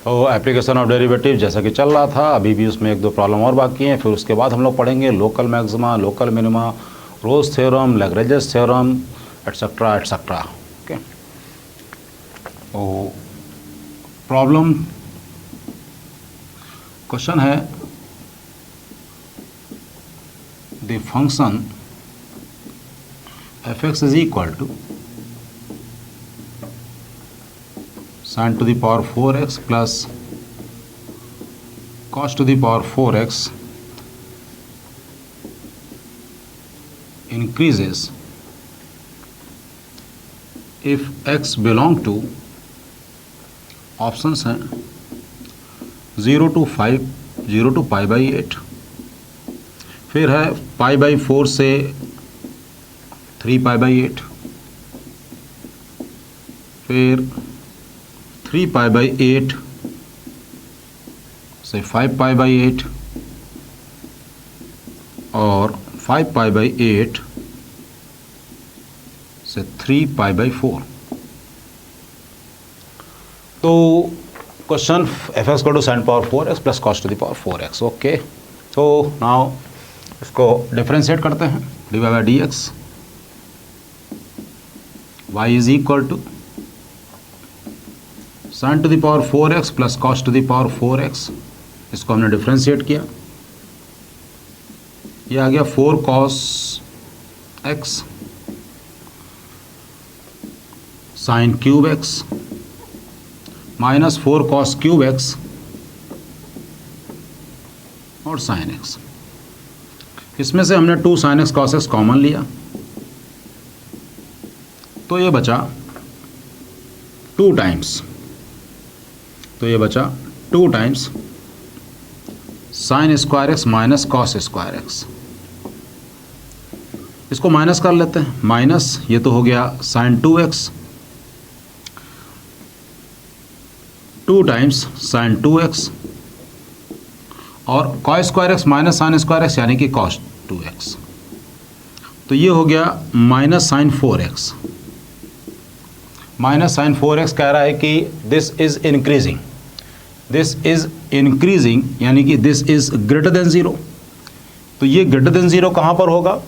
तो application of derivative जैसा कि चल रहा था, अभी भी उसमें एक दो प्रॉब्लम और बाकी हैं। फिर उसके बाद हम लोग पढ़ेंगे local maxima, local minima, Rolle's theorem, Lagrange's theorem, et cetera et cetera. Okay, तो प्रॉब्लम क्वेश्चन है the function f(x) is equal to sin to the power 4x plus cos to the power 4x increases if x belong to options हैं 0 to 5, 0 to pi by 8, फिर है pi by 4 से 3 pi by 8, फिर 3 pi by 8 से 5 pi by 8 और 5 pi by 8 से 3 pi by 4। तो question f(x) को sin power 4x plus cos to the power 4x। Okay, तो नाउ इसको डिफरेंशिएट करते हैं। dy by dx y is equal to sin to the power 4x plus cos to the power 4x, इसको हमने differentiate किया, ये आ गया 4 cos x sin cube x minus 4 cos cube x और sin x। इसमें से हमने 2 sin x cos x common लिया, तो ये बचा 2 टाइम्स, तो ये बचा 2 times sine square x minus cos square x. इसको माइनस कर लेते हैं, माइनस ये तो हो गया sign 2x, 2 times sign 2x और cos square x minus sine square x यानी कि कॉस 2x, तो ये हो गया minus sign 4x। Minus sign 4x कह रहा है कि this is increasing, this is increasing यानी कि दिस इज ग्रेटर देन 0। तो ये ग्रेटर देन 0 कहाँ पर होगा,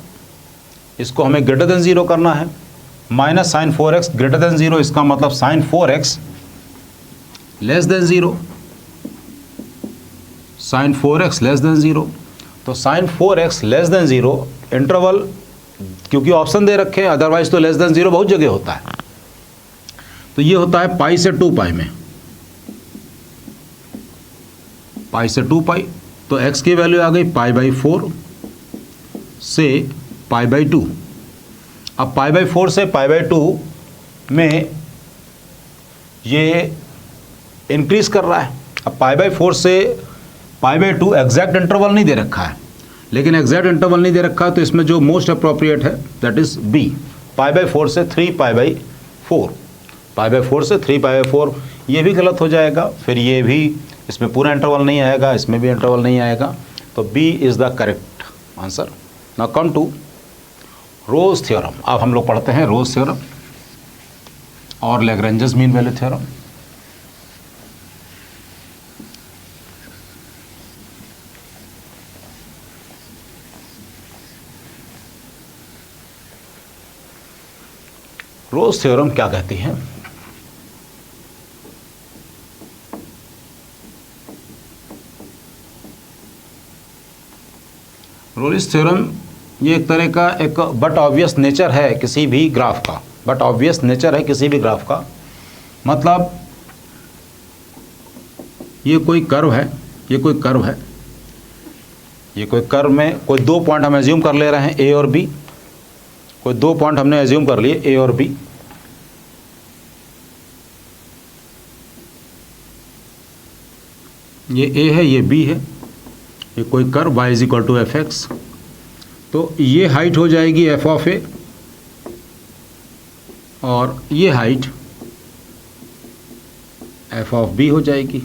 इसको हमें ग्रेटर देन 0 करना है। Minus sign 4x greater than 0, इसका मतलब sine 4x less than 0, sine 4x less than 0। तो sine 4x less than 0 interval, क्योंकि ऑप्शन दे रखे हैं, अदरवाइज तो लेस देन 0 बहुत जगह होता है। तो ये होता है पाई से 2 पाई में, पाई से 2 पाई, तो x की वैल्यू आ गई पाई बाई 4 से पाई बाई 2। अब पाई बाई 4 से पाई बाई 2 में ये इंक्रीज कर रहा है। अब पाई बाई 4 से पाई बाई 2 एग्जैक्ट इंटरवल नहीं दे रखा है, लेकिन एग्जैक्ट इंटरवल नहीं दे रखा है, तो इसमें जो मोस्ट अप्रोप्रिएट है that is B, pi by 4 से 3 पाई बाई 4, पाई बाई 4 से 3 पाई बाई 4। ये भी गलत हो जाएगा, फिर ये भी, इसमें पूरा इंटरवल नहीं आएगा, इसमें भी इंटरवल नहीं आएगा, तो B is the correct answer. Now come to Rolle's theorem. अब हम लोग पढ़ते हैं रोल्स थ्योरम और Lagrange's mean value theorem. Rolle's theorem क्या कहती है, रोल्स थ्योरम ये एक तरह का एक बट ऑब्वियस नेचर है किसी भी ग्राफ का, बट ऑब्वियस नेचर है किसी भी ग्राफ का। मतलब ये कोई कर्व है, ये कोई कर्व है, ये कोई कर्व में कोई 2 पॉइंट हम एज्यूम कर ले रहे हैं ए और बी, कोई 2 पॉइंट हमने एज्यूम कर लिए ए और बी। ये ए है, ये बी है, ये कोई curve y is equal to F X, तो ये हाइट हो जाएगी एफ ऑफ ए और ये हाइट एफ ऑफ बी हो जाएगी।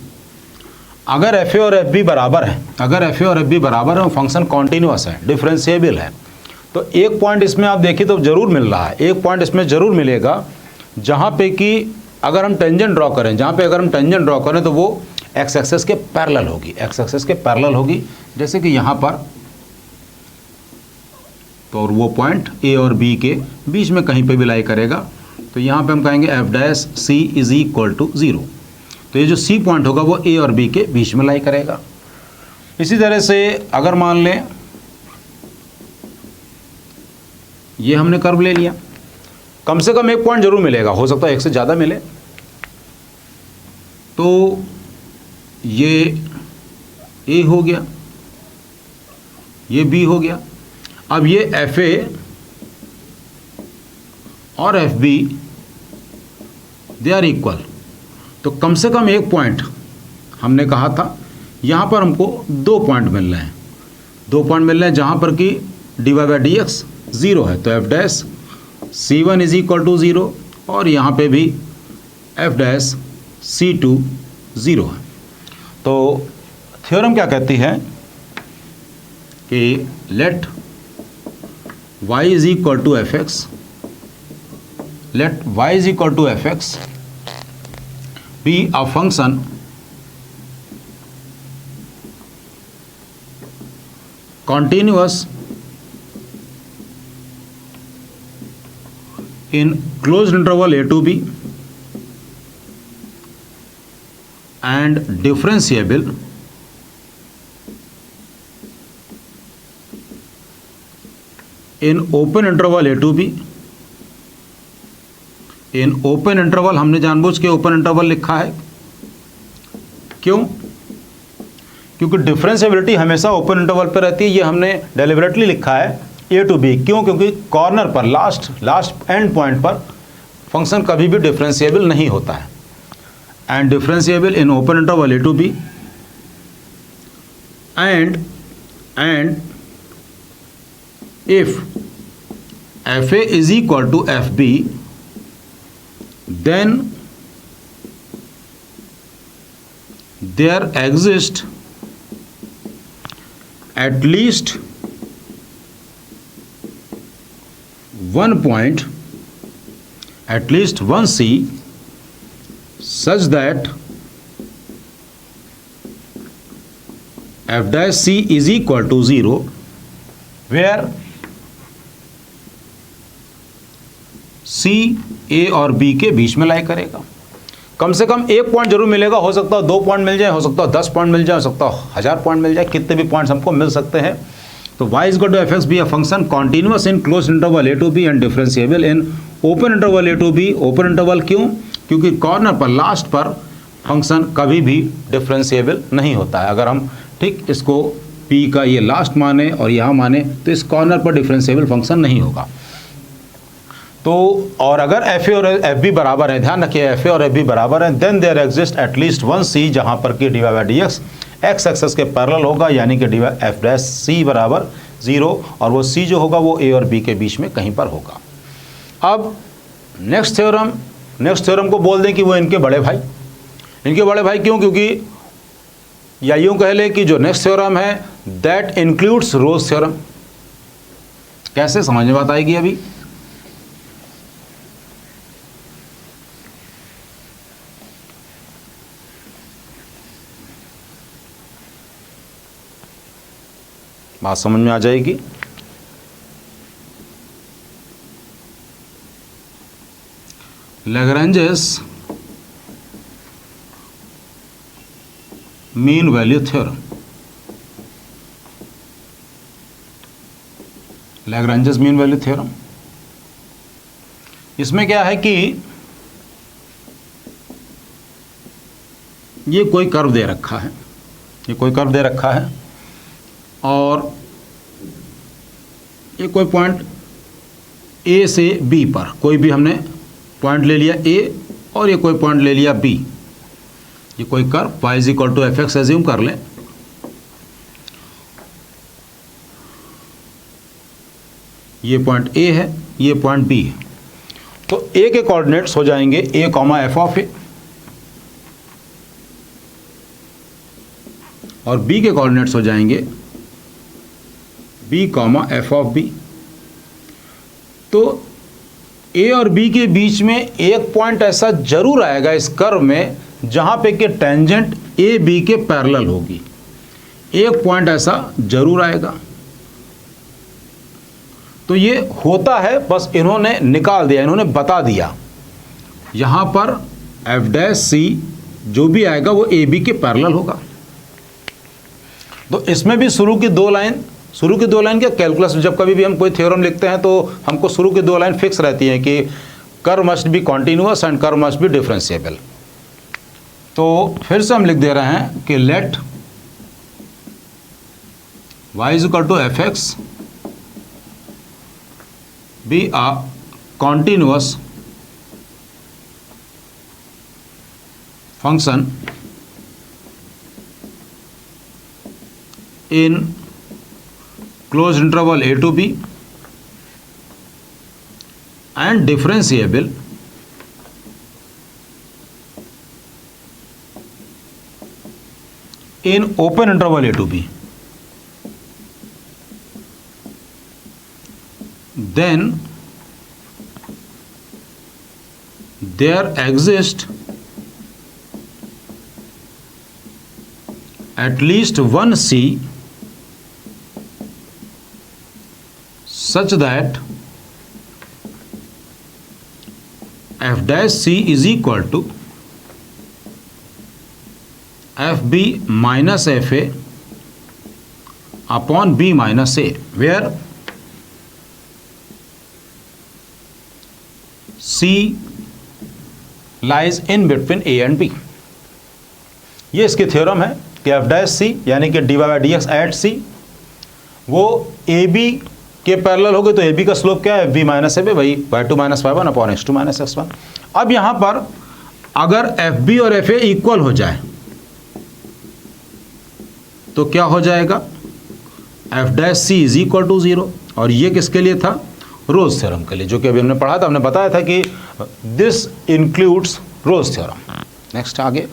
अगर एफ ए और एफ बी बराबर है, अगर एफ ए और एफ बी बराबर है, फंक्शन कॉन्टिन्यूअस है, डिफरेंशिएबल है, तो एक पॉइंट इसमें आप देखिए तो जरूर मिल रहा है, एक पॉइंट इसमें जरूर मिलेगा जहाँ पे कि अगर हम टेंजेंट ड्रॉ करें, जहाँ पे अगर हम टेंजेंट ड्रॉ करें तो वो एक्स एक्सेस के पैरेलल होगी, एक्स एक्सेस के पैरेलल होगी, जैसे कि यहाँ पर। तो और वो पॉइंट ए और बी के बीच में कहीं पे भी लाई करेगा, तो यहाँ पे हम कहेंगे F dash C is equal to 0। तो ये जो सी पॉइंट होगा वो ए और बी के बीच में लाई करेगा। इसी तरह से अगर मान लें ये हमने कर्व ले लिया, कम से कम एक पॉइंट जरूर मिलेगा, हो सकता है एक से ज़्यादा मिले। तो ये ए हो गया, ये बी हो गया। अब ये एफ ए और F B they are equal, तो कम से कम एक पॉइंट हमने कहा था, यहाँ पर हमको 2 पॉइंट मिल रहे हैं, 2 पॉइंट मिल रहे हैं जहाँ पर कि D Y by D X 0 है, तो F dash C1 is equal to 0 और यहाँ पे भी एफ डैश C2 0 है। तो थ्योरम क्या कहती है कि let y is equal to F X, let y is equal to fx be a function continuous in closed interval a to b and differentiable in open interval a to b। In open interval हमने जानबूझ के open interval लिखा है, क्यों? क्योंकि differentiability हमेशा open interval पर रहती है, ये हमने डेलिबरेटली लिखा है ए टू बी। क्यों? क्योंकि कॉर्नर पर लास्ट एंड पॉइंट पर फंक्शन कभी भी डिफरेंशिएबल नहीं होता है। And differentiable in open interval A to B and if F A is equal to F B then there exists at least one point, at least one C such that f dash C is equal to 0 where C ए और B के बीच में लाई करेगा। कम से कम एक point जरूर मिलेगा, हो सकता है 2 पॉइंट मिल जाए, हो सकता है 10 पॉइंट मिल जाए, हो सकता है 1000 पॉइंट मिल जाए, कितने भी पॉइंट्स हमको मिल सकते हैं। तो y is equal to F X be a function continuous in close interval A to B and differentiable in open interval A to B. Open interval क्यों? क्योंकि कॉर्नर पर लास्ट पर फंक्शन कभी भी डिफरेंशिएबल नहीं होता है। अगर हम ठीक इसको p का ये लास्ट माने और यहाँ माने तो इस कॉर्नर पर डिफरेंशिएबल फंक्शन नहीं होगा। तो और अगर एफ ए और एफ बी बराबर है, ध्यान रखिए एफ ए और एफ बी बराबर है, then there exist at least 1 C जहाँ पर कि D Y by D X X axis के पैरेलल होगा, यानी कि D Y F dash C बराबर 0 और वो सी जो होगा वो ए और बी के बीच में कहीं पर होगा। अब नेक्स्ट थ्योरम को बोल दें कि वो इनके बड़े भाई क्यों? क्योंकि या यूँ कह लें कि जो नेक्स्ट थ्योरम है दैट इंक्लूड्स रोज थ्योरम। कैसे समझ में बात आएगी? अभी बात समझ में आ जाएगी। Lagrange's mean value theorem, Lagrange's mean value theorem, इसमें क्या है कि ये कोई कर्व दे रखा है, और ये कोई पॉइंट ए से बी पर कोई भी हमने पॉइंट ले लिया ए और ये कोई पॉइंट ले लिया बी, ये कोई curve y is equal to F X assume कर लें। ये पॉइंट ए है, ये पॉइंट बी है, तो ए के कोऑर्डिनेट्स हो जाएंगे a comma F of A और बी के कोऑर्डिनेट्स हो जाएंगे b comma F of B. तो ए और बी के बीच में एक पॉइंट ऐसा जरूर आएगा इस कर्व में जहां पे कि टेंजेंट ए बी के पैरेलल होगी, एक पॉइंट ऐसा जरूर आएगा। तो ये होता है, बस इन्होंने निकाल दिया, इन्होंने बता दिया। यहां पर एफ डैश सी जो भी आएगा वो ए बी के पैरेलल होगा। तो इसमें भी शुरू की दो लाइन क्या कैलकुलस, जब कभी भी हम कोई थ्योरम लिखते हैं तो हमको शुरू की दो लाइन फिक्स रहती है कि curve must be continuous and curve must be differentiable. तो फिर से हम लिख दे रहे हैं कि let y is equal to F X be a continuous function in closed interval a to b and differentiable in open interval a to b, then there exists at least one c such that f dash c is equal to fb minus fa upon b minus a, where c lies in between a and b। ये इसकी theorem है कि F dash c यानी कि D Y by D x at c वो a B के parallel हो गए। तो ए बी का स्लोप क्या है, बी माइनस ए बी, वही Y two minus Y one upon X two minus X one. अब यहाँ पर अगर एफ बी और एफ ए इक्वल हो जाए तो क्या हो जाएगा, F dash C is equal to 0। और ये किसके लिए था, रोज थ्योरम के लिए, जो कि अभी हमने पढ़ा था। हमने बताया था कि this includes Rolle's theorem. Next आगे,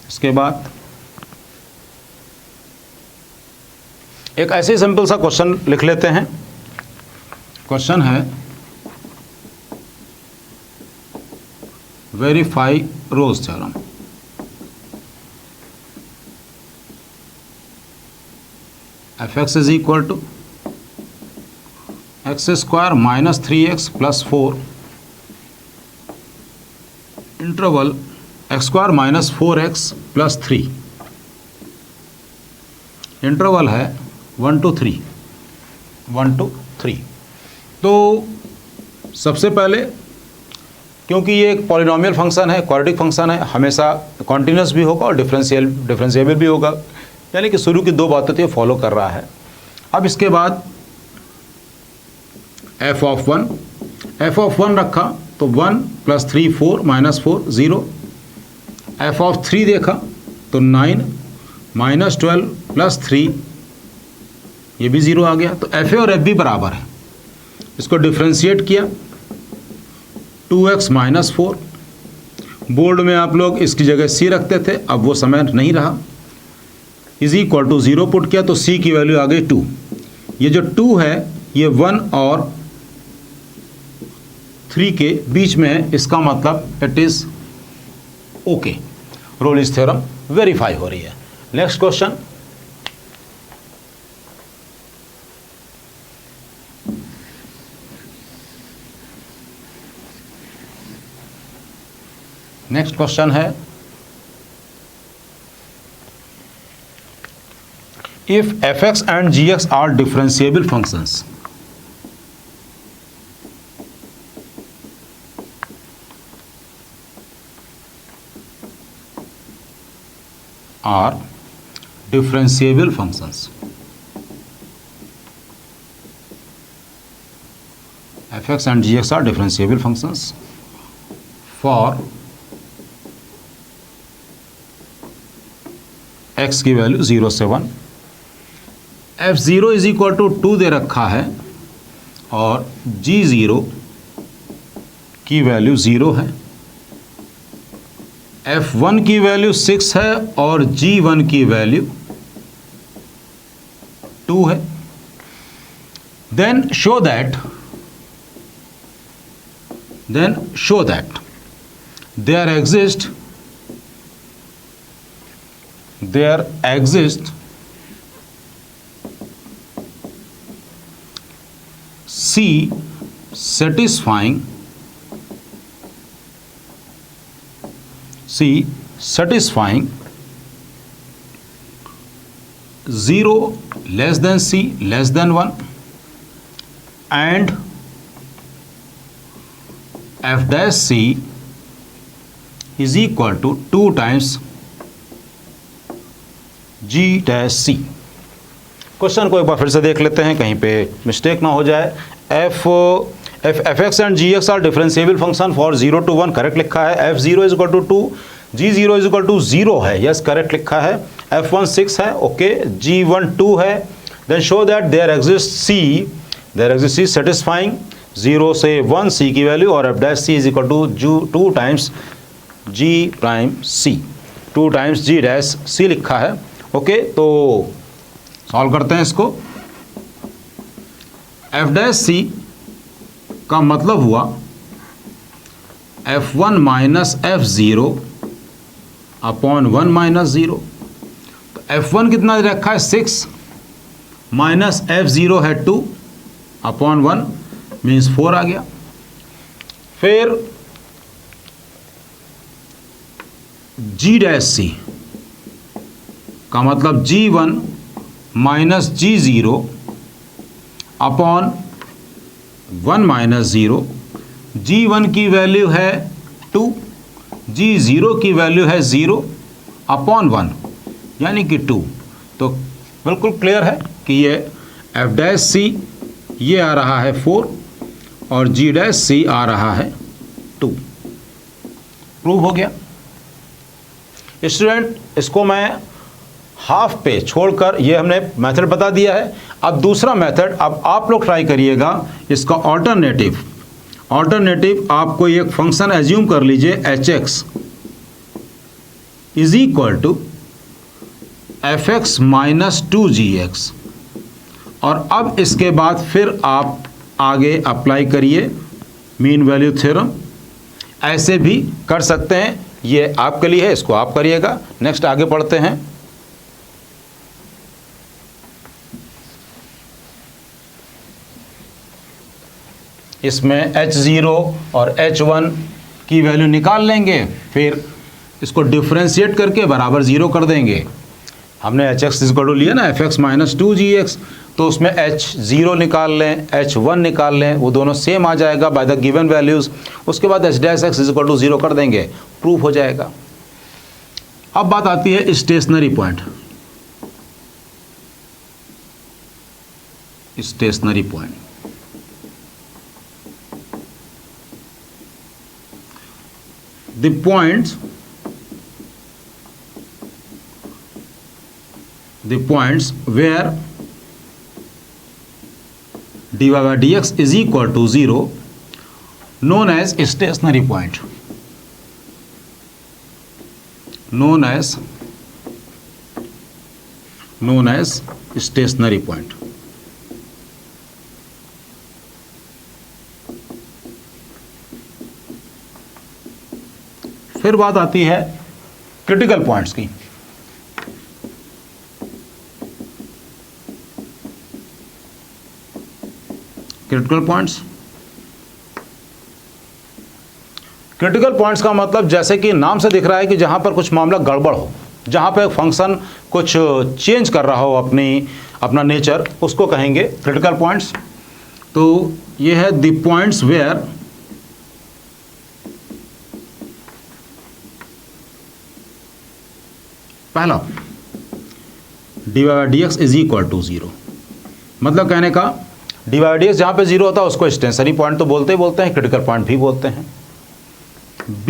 इसके बाद एक ऐसे सिंपल सा क्वेश्चन लिख लेते हैं। क्वेश्चन है verify Rolle's theorem. F X is equal to X square minus 3x plus 4 interval X square minus 4x plus 3, interval है 1 to 3। तो सबसे पहले क्योंकि ये एक पॉलिनोमियल फंक्शन है, क्वाड्रेटिक फंक्शन है, हमेशा कॉन्टिन्यूस भी होगा और डिफरेंशिएबल भी होगा, यानी कि शुरू की दो बातें तो ये फॉलो कर रहा है। अब इसके बाद एफ ऑफ वन रखा तो 1 प्लस 3 4 माइनस 4 0। एफ ऑफ 3 देखा तो 9 माइनस 12 प्लस 3, ये भी 0 आ गया। तो एफ ए और एफ बी बराबर है। इसको डिफ्रेंशिएट किया 2x माइनस 4। बोर्ड में आप लोग इसकी जगह c रखते थे, अब वो समय नहीं रहा, इज इक्वल टू 0 पुट किया तो c की वैल्यू आ गई 2। ये जो 2 है ये 1 और 3 के बीच में है, इसका मतलब it is okay, Rollins theorem verify हो रही है। नेक्स्ट क्वेश्चन, है if fx and gx are differentiable functions, fx and gx are differentiable functions for x की वैल्यू 0 से 1। f0 इज इक्वल टू 2 दे रखा है और g0 की वैल्यू 0 है, f1 की वैल्यू 6 है और g1 की वैल्यू 2 है। Then show that there exists C satisfying 0 less than C less than 1 and f dash C is equal to 2 times G dash C। Question को एक बार फिर से देख लेते हैं, कहीं पे मिस्टेक ना हो जाए। f(x) and gx are differentiable function for 0 to 1, correct लिखा है। f0 is equal to 2, g0 is equal to 0 है, यस करेक्ट लिखा है। f1 6 है, ओके, g1 2 है। Then show that there exist C satisfying 0 से 1 C की वैल्यू और f dash C is equal to 2 times G prime C, 2 times G dash C लिखा है, ओके। तो सॉल्व करते हैं इसको। f डैश C का मतलब हुआ f1 minus f0 upon 1 minus 0। तो f1 कितना रखा है 6 माइनस f0 है 2 अपॉन 1 मीन्स 4 आ गया। फिर g डैश C का मतलब g1 minus g0 upon 1 minus 0। g1 की वैल्यू है 2, g0 की वैल्यू है 0 अपॉन 1 यानी कि 2। तो बिल्कुल क्लियर है कि ये f डैश C ये आ रहा है 4 और g डैश C आ रहा है 2। प्रूव हो गया स्टूडेंट। इसको मैं हाफ पे छोड़कर ये हमने मेथड बता दिया है। अब दूसरा मेथड अब आप लोग ट्राई करिएगा इसका ऑल्टरनेटिव आप कोई एक फंक्शन एज्यूम कर लीजिए hx is equal to fx minus 2gx और अब इसके बाद फिर आप आगे अप्लाई करिए मीन वैल्यू थ्योरम। ऐसे भी कर सकते हैं, ये आपके लिए है, इसको आप करिएगा। नेक्स्ट आगे पढ़ते हैं। इसमें h0 और h1 की वैल्यू निकाल लेंगे, फिर इसको डिफ्रेंशिएट करके बराबर 0 कर देंगे। हमने hx इक्वल टू लिया ना fx माइनस 2gx, तो उसमें h0 निकाल लें, h1 निकाल लें, वो दोनों सेम आ जाएगा बाय द गिवन वैल्यूज़। उसके बाद h dash x equal to 0 कर देंगे, प्रूफ हो जाएगा। अब बात आती है stationary point. Stationary point the points where dy by dx is equal to 0 known as stationary point, known as stationary point। फिर बात आती है क्रिटिकल पॉइंट्स की। क्रिटिकल पॉइंट्स का मतलब जैसे कि नाम से दिख रहा है कि जहां पर कुछ मामला गड़बड़ हो, जहां पर फंक्शन कुछ चेंज कर रहा हो अपना नेचर, उसको कहेंगे क्रिटिकल पॉइंट्स। तो ये है द पॉइंट्स वेयर पहला dy by dx is equal to 0, मतलब कहने का dy by dx जहाँ पे 0 होता है उसको स्टेशनरी पॉइंट तो बोलते हैं, क्रिटिकल पॉइंट भी बोलते हैं। b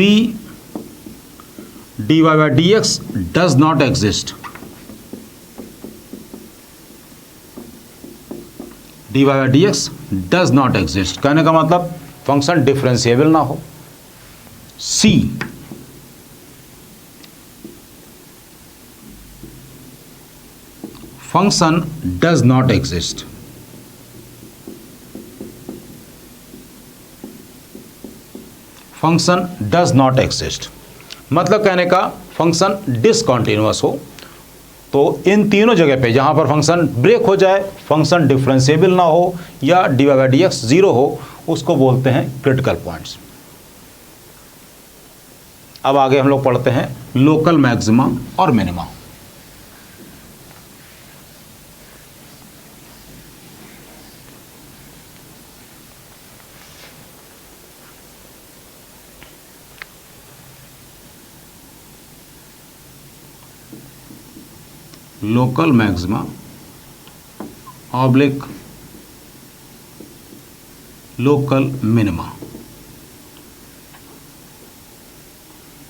dy by dx does not exist, dy by dx does not exist कहने का मतलब फंक्शन डिफरेंशिएबल ना हो। C, function does not exist. Function does not exist मतलब कहने का फंक्शन डिसकंटिन्यूअस हो। तो इन तीनों जगह पे जहाँ पर फंक्शन ब्रेक हो जाए, फंक्शन डिफरेंशिएबल ना हो या dy/dx 0 हो, उसको बोलते हैं क्रिटिकल पॉइंट्स। अब आगे हम लोग पढ़ते हैं लोकल मैक्सिमा और minima. Local maxima oblique local minima,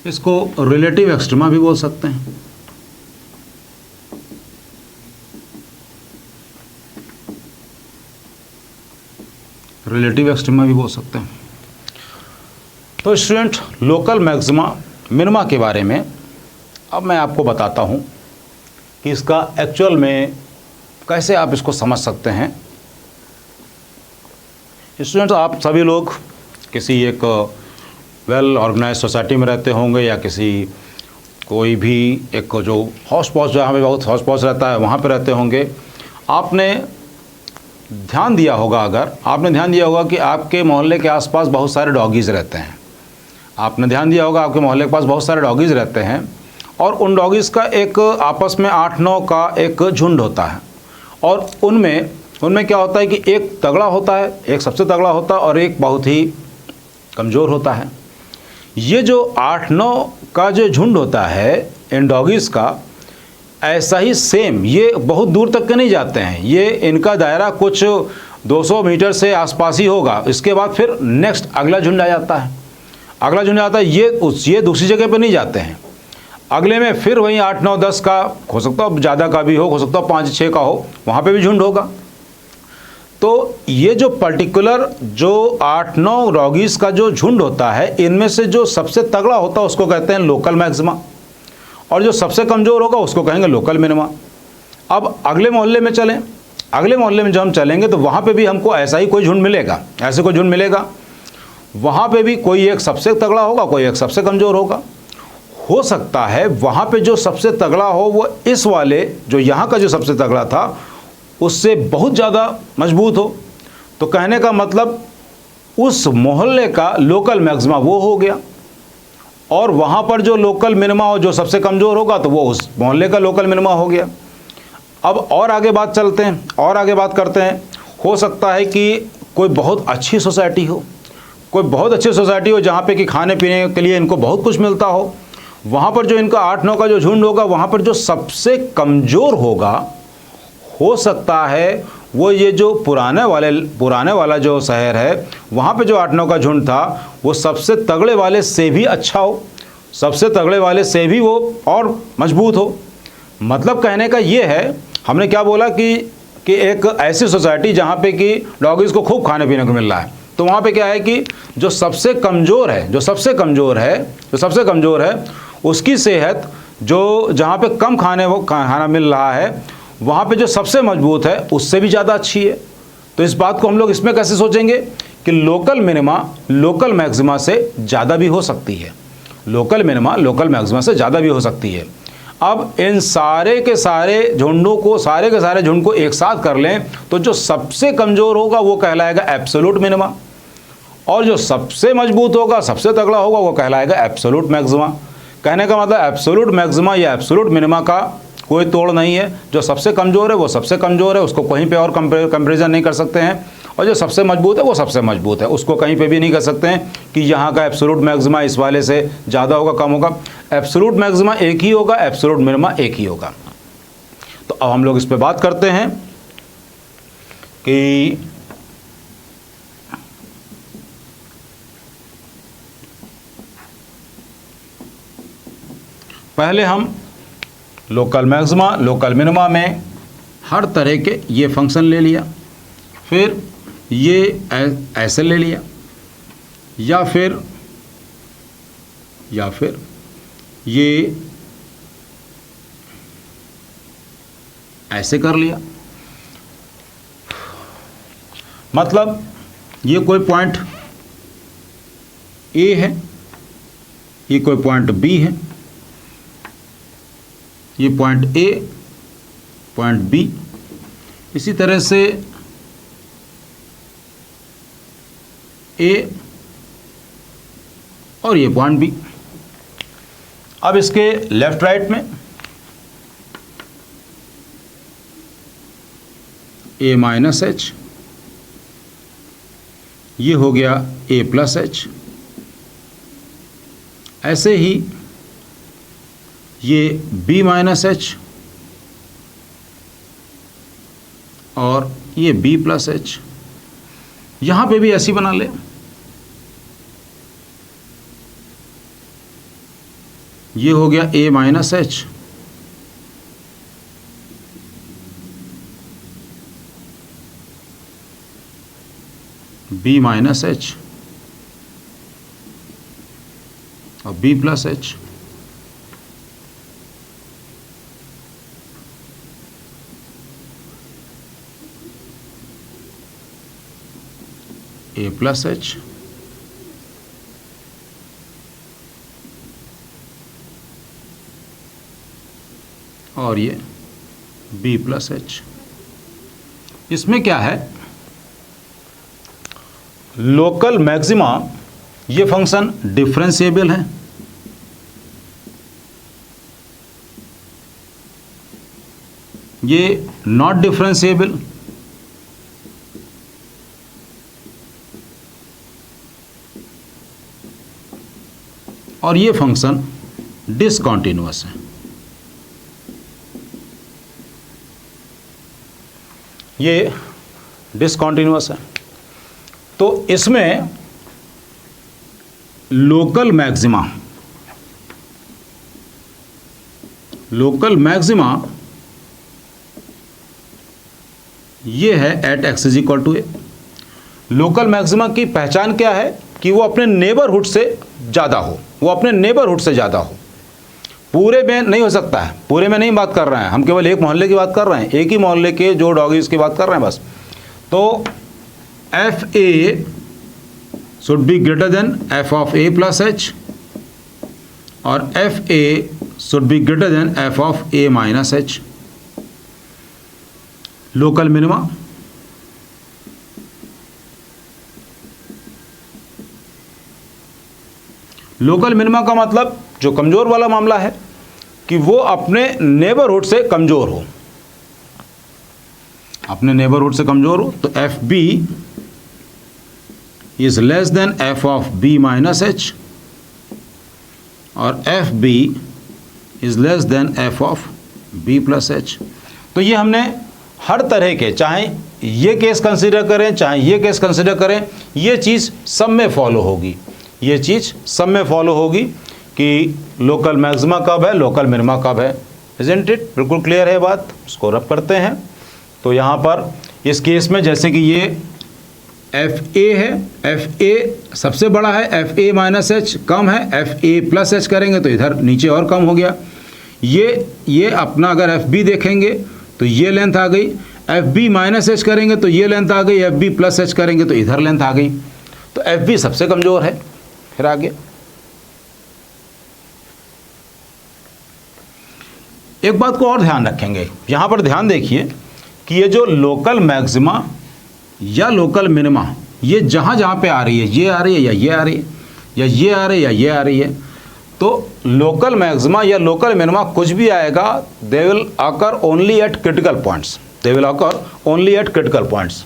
इसको रिलेटिव एक्सट्रीमा भी बोल सकते हैं। रिलेटिव एक्सट्रीमा भी बोल सकते हैं। तो स्टूडेंट, लोकल मैक्सिमा मिनिमा के बारे में अब मैं आपको बताता हूं कि इसका एक्चुअल में कैसे आप इसको समझ सकते हैं। स्टूडेंट्स, आप सभी लोग किसी एक वेल ऑर्गेनाइज सोसाइटी में रहते होंगे या किसी कोई भी एक जो हौस पौस, जहाँ पे बहुत हौस पौस रहता है, वहाँ पे रहते होंगे। आपने ध्यान दिया होगा, अगर आपने ध्यान दिया होगा कि आपके मोहल्ले के आसपास बहुत सारे डॉगीज़ रहते हैं। आपने ध्यान दिया होगा आपके मोहल्ले के पास बहुत सारे डॉगीज़ रहते हैं और उन डॉगीज़ का एक आपस में 8-9 का एक झुंड होता है। और उनमें क्या होता है कि एक तगड़ा होता है, एक सबसे तगड़ा होता है और एक बहुत ही कमज़ोर होता है। ये जो 8-9 का जो झुंड होता है इन डॉगीज़ का, ऐसा ही सेम ये बहुत दूर तक के नहीं जाते हैं। ये इनका दायरा कुछ 200 मीटर से आसपास ही होगा। इसके बाद फिर नेक्स्ट अगला झुंड आ जाता है। अगला झुंड आता है, ये दूसरी जगह पर नहीं जाते हैं। अगले में फिर वहीं 8-9-10 का हो सकता है, ज़्यादा का भी हो सकता है 5-6 का हो, वहाँ पे भी झुंड होगा। तो ये जो पर्टिकुलर जो 8-9 डॉगीज़ का जो झुंड होता है, इनमें से जो सबसे तगड़ा होता है उसको कहते हैं लोकल मैक्सिमा और जो सबसे कमज़ोर होगा उसको कहेंगे लोकल मिनिमा। अब अगले मोहल्ले में चलें, अगले मोहल्ले में जब हम चलेंगे तो वहाँ पे भी हमको ऐसा ही कोई झुंड मिलेगा, ऐसे कोई झुंड मिलेगा। वहाँ पे भी कोई एक सबसे तगड़ा होगा, कोई एक सबसे कमज़ोर होगा। हो सकता है वहाँ पे जो सबसे तगड़ा हो वो इस वाले जो यहाँ का जो सबसे तगड़ा था उससे बहुत ज़्यादा मजबूत हो। तो कहने का मतलब उस मोहल्ले का लोकल मैक्सिमा वो हो गया और वहाँ पर जो लोकल मिनिमा हो जो सबसे कमज़ोर होगा तो वो उस मोहल्ले का लोकल मिनिमा हो गया। अब और आगे बात चलते हैं और आगे बात करते हैं। हो सकता है कि कोई बहुत अच्छी सोसाइटी हो, कोई बहुत अच्छी सोसाइटी हो जहाँ पे कि खाने पीने के लिए इनको बहुत कुछ मिलता हो। वहाँ पर जो इनका 8-9 का जो झुंड होगा, वहाँ पर जो सबसे कमज़ोर होगा, हो सकता है वो ये जो पुराने वाला जो शहर है वहाँ पे जो 8-9 का झुंड था वो सबसे तगड़े वाले से भी अच्छा हो, सबसे तगड़े वाले से भी वो और मजबूत हो। मतलब कहने का ये है, हमने क्या बोला कि एक ऐसी सोसाइटी जहाँ पे कि डॉगीज़ को खूब खाने पीने को मिल रहा है, तो वहाँ पे क्या है कि जो सबसे कमज़ोर है उसकी सेहत जो जहाँ पे कम खाना मिल रहा है, वहाँ पे जो सबसे मजबूत है उससे भी ज़्यादा अच्छी है। तो इस बात को हम लोग इसमें कैसे सोचेंगे कि लोकल मिनिमा लोकल मैक्सिमा से ज़्यादा भी हो सकती है, लोकल मिनिमा लोकल मैक्सिमा से ज़्यादा भी हो सकती है। अब इन सारे के सारे झुंडों को एक साथ कर लें तो जो सबसे कमज़ोर होगा वो कहलाएगा एब्सोल्यूट मिनिमा और जो सबसे मजबूत होगा, सबसे तगड़ा होगा, वो कहलाएगा एब्सोल्यूट मैक्सिमा। कहने का मतलब एब्सोल्यूट मैक्सिमा या एब्सोल्यूट मिनिमा का कोई तोड़ नहीं है। जो सबसे कमज़ोर है वो सबसे कमज़ोर है, उसको कहीं पे और कंपैरिजन नहीं कर सकते हैं। और जो सबसे मजबूत है वो सबसे मजबूत है, उसको कहीं पे भी नहीं कर सकते हैं कि यहाँ का एब्सोल्यूट मैक्सिमा इस वाले से ज़्यादा होगा, कम होगा। एब्सोल्यूट मैक्सिमा एक ही होगा, एब्सोल्यूट मिनिमा एक ही होगा। तो अब हम लोग इस पर बात करते हैं कि पहले हम लोकल मैक्सिमा लोकल मिनिमा में हर तरह के ये फंक्शन ले लिया, फिर ये ऐसे ले लिया, या फिर ये ऐसे कर लिया। मतलब ये कोई पॉइंट ए है, ये कोई पॉइंट बी है, ये पॉइंट ए, पॉइंट बी, इसी तरह से ए और ये पॉइंट बी। अब इसके लेफ्ट राइट में ए माइनस एच, ये हो गया ए प्लस एच। ऐसे ही ये बी माइनस एच और ये बी प्लस एच। यहाँ पे भी ऐसी बना ले। ये हो गया a minus h, b minus h और b plus h. A plus h और ये बी प्लस एच। इसमें क्या है, लोकल मैक्सिमा, ये फंक्शन डिफरेंशिएबल है। ये नॉट डिफरेंशिएबल, और ये फंक्शन डिसकंटिन्यूअस है। ये डिसकंटिन्यूअस है। तो इसमें लोकल मैक्सिमा ये है at x is equal to A. Local maxima की पहचान क्या है कि वो अपने नेबरहुड से ज़्यादा हो, वो अपने नेबरहुड से ज़्यादा हो। पूरे में नहीं हो सकता है, पूरे में नहीं बात कर रहे हैं हम, केवल एक मोहल्ले की बात कर रहे हैं, एक ही मोहल्ले के जो डॉगीज की बात कर रहे हैं बस। तो f a should be greater than f of a plus h और F a should be greater than f of a minus h. Local minima का मतलब जो कमजोर वाला मामला है कि वो अपने नेबरहुड से कमजोर हो, अपने नेबरहुड से कमजोर हो। तो f b is less than f of b minus h और F b is less than f of b plus h. तो ये हमने हर तरह के, चाहे ये केस कंसीडर करें चाहे ये केस कंसीडर करें, ये चीज़ सब में फॉलो होगी, ये चीज़ सब में फॉलो होगी कि लोकल मैक्सिमा कब है, लोकल मिनिमा कब है। Isn't it? बिल्कुल क्लियर है बात। उसको रब करते हैं। तो यहाँ पर इस केस में जैसे कि ये एफ ए है, एफ ए सबसे बड़ा है, एफ ए माइनस एच कम है, एफ ए प्लस एच करेंगे तो इधर नीचे और कम हो गया। ये अपना अगर एफ बी देखेंगे तो ये लेंथ आ गई, एफ बी माइनस एच करेंगे तो ये लेंथ आ गई, एफ बी प्लस एच करेंगे तो इधर लेंथ आ गई। तो एफ बी सबसे कमज़ोर है। फिर आगे एक बात को और ध्यान रखेंगे, यहाँ पर ध्यान देखिए कि ये जो लोकल मैक्सिमा या लोकल मिनिमा, ये जहाँ जहाँ पे आ रही है, ये आ रही है या ये आ रही है या ये आ रही है या ये आ रही है, तो लोकल मैक्सिमा या लोकल मिनिमा कुछ भी आएगा, they will occur only eight critical points, they will occur only eight critical points.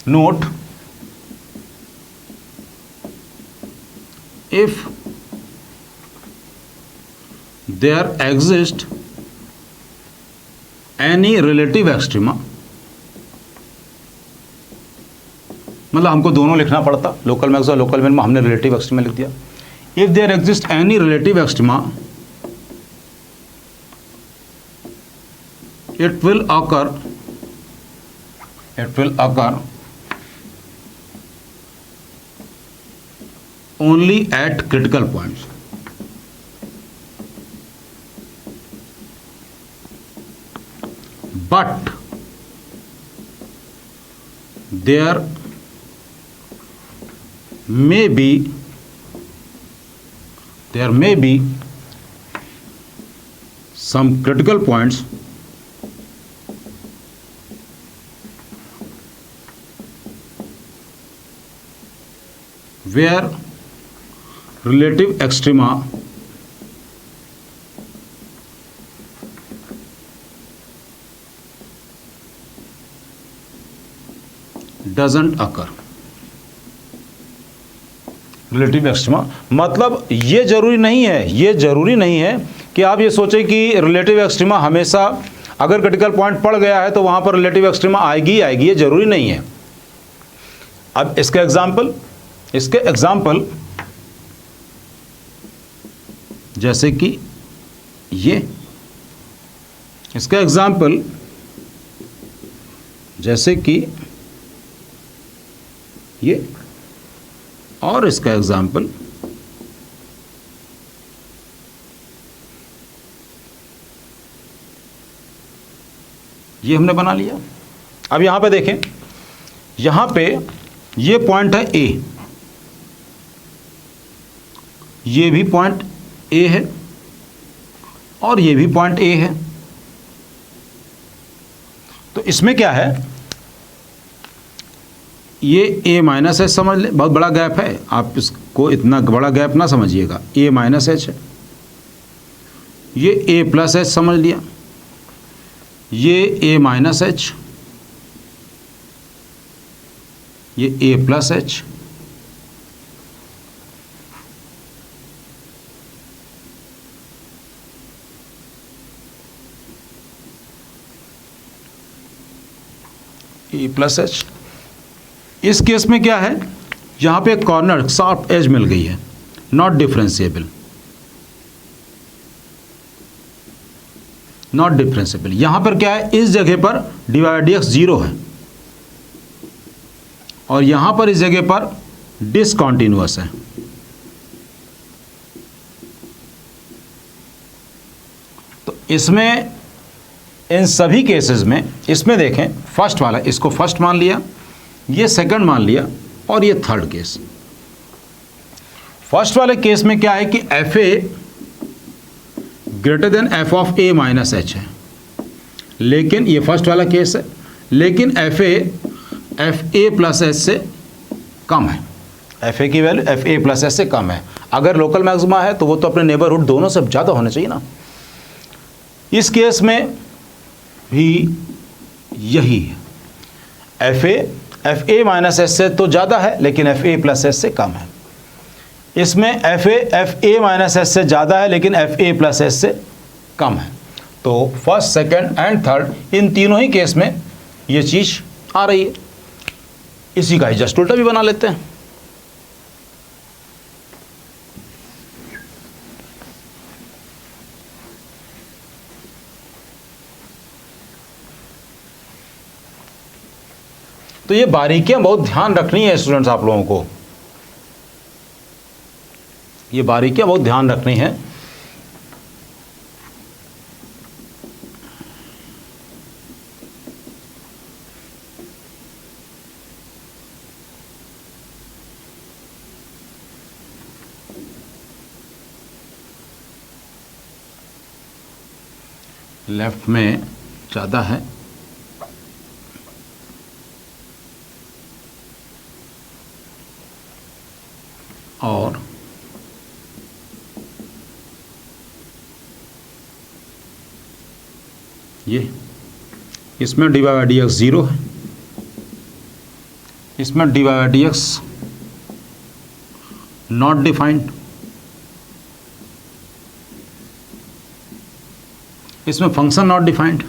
Note, if there exists any relative extrema मतलब हमको दोनों लिखना पड़ता, लोकल मैक्स और लोकल मिनिमा, हमने रिलेटिव एक्सट्रीमा लिख दिया। If there exist any relative extrema it will occur only at critical points. But there may be some critical points where relative extrema doesn't occur. Relative extrema मतलब ये जरूरी नहीं है कि आप ये सोचें कि रिलेटिव एक्सट्रीमा हमेशा अगर क्रिटिकल पॉइंट पड़ गया है तो वहां पर रिलेटिव एक्सट्रीमा आएगी ही आएगी, ये जरूरी नहीं है। अब इसके एग्जाम्पल जैसे कि ये, इसका एग्जाम्पल जैसे कि ये, और इसका एग्जाम्पल ये हमने बना लिया। अब यहां पे देखें, यहां पे ये पॉइंट है ए, ये भी पॉइंट ए है और ये भी पॉइंट ए है। तो इसमें क्या है, ये ए माइनस एच समझ ले, बहुत बड़ा गैप है, आप इसको इतना बड़ा गैप ना समझिएगा, ए माइनस एच है। ये ए प्लस एच समझ लिया, ये ए माइनस एच, ये ए plus h, a plus H. इस केस में क्या है, यहां पे कॉर्नर शार्प एज मिल गई है, नॉट डिफरेंशिएबल, यहां पर क्या है, इस जगह पर dy/dx 0 है और यहां पर इस जगह पर डिसकंटिन्यूअस है। तो इसमें इन सभी केसेस में, इसमें देखें फर्स्ट वाला, इसको फर्स्ट मान लिया, ये सेकंड मान लिया और ये थर्ड केस। फर्स्ट वाले केस में क्या है कि F A greater than f of a minus H है, लेकिन ये फर्स्ट वाला केस है, लेकिन एफ ए प्लस एच से कम है, एफ ए की value F A plus H से कम है। अगर लोकल मैक्सिमा है तो वो तो अपने नेबरहुड दोनों से ज़्यादा होने चाहिए ना। इस केस में भी यही है, एफ ए माइनस एच से तो ज़्यादा है लेकिन एफ ए प्लस एच से कम है। इसमें एफ ए माइनस एच से ज़्यादा है लेकिन एफ ए प्लस एच से कम है। तो फर्स्ट, सेकंड एंड थर्ड, इन तीनों ही केस में ये चीज़ आ रही है। इसी का ही जस्ट उल्टा भी बना लेते हैं। तो ये बारीकियां बहुत ध्यान रखनी है स्टूडेंट्स, आप लोगों को ये बारीकियां बहुत ध्यान रखनी है। लेफ्ट में ज़्यादा है, और ये इसमें dy/dx 0 है, इसमें dy/dx नॉट डिफाइंड, इसमें function not defined.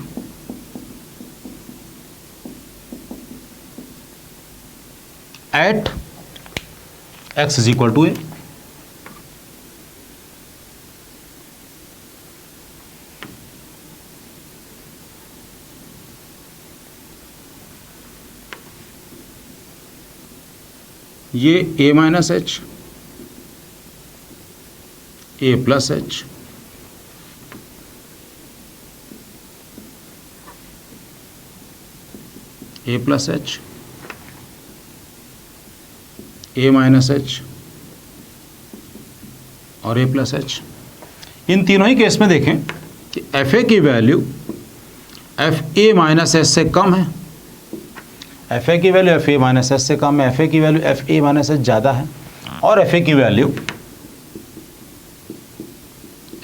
At x is equal to a. ये a minus h, a plus h, a plus h, a minus h और ए प्लस एच। इन तीनों ही केस में देखें कि एफ ए की value F A minus H से कम है, F A की value F A minus H से कम है, एफ ए की value F A minus H ज़्यादा है, और एफ ए की value